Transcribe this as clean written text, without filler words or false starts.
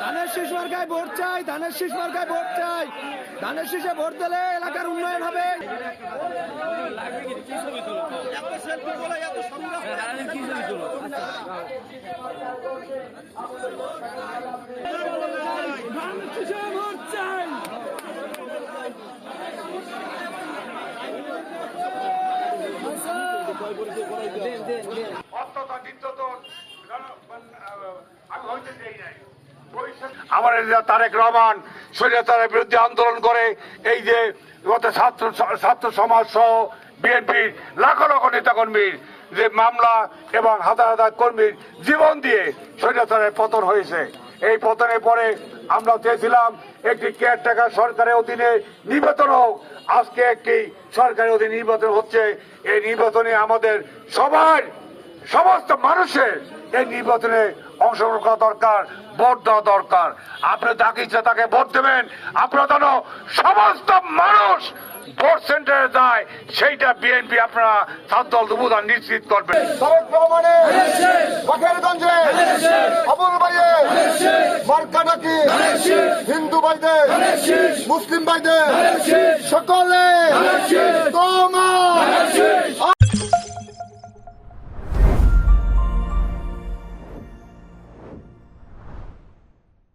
ধানের শীষ মার্কায় ভোট চাই, ধানের শীষ মার্কায় ভোট চাই। ধানের শীষে ভোট দিলে এলাকার উন্নয়ন হবে। আমার তারেক রহমান স্বৈরাচারের বিরুদ্ধে আন্দোলন করে এই যে গত ছাত্র সমাজ সহ বিএনপির লাখো লাখো নেতাকর্মীর যে মামলা এবং হাজার হাজার কর্মীর জীবন দিয়ে স্বৈরাচারের পতন হয়েছে। এই পতনের পরে আমরা চেয়েছিলাম একটি কেয়ারটেকার সরকারের অধীনে নির্বাচন হোক। আজকে একটি সরকারের অধীনে নির্বাচন হচ্ছে। এই নির্বাচনে আমাদের সমস্ত মানুষের এই নির্বাচনে অংশগ্রহণ করা দরকার, ভোট দেওয়া দরকার। আপনি যাকে ইচ্ছা তাকে ভোট দেবেন, আপনারা যেন সমস্ত মানুষ ভোট সেন্টারে যায়, সেইটা বিএনপি আপনারা ছাত্র অবদান নিশ্চিত করবেন। আবুল ভাইয়ের মার্কাটাকি হিন্দু ভাইদের মুসলিম ভাইদের সকলে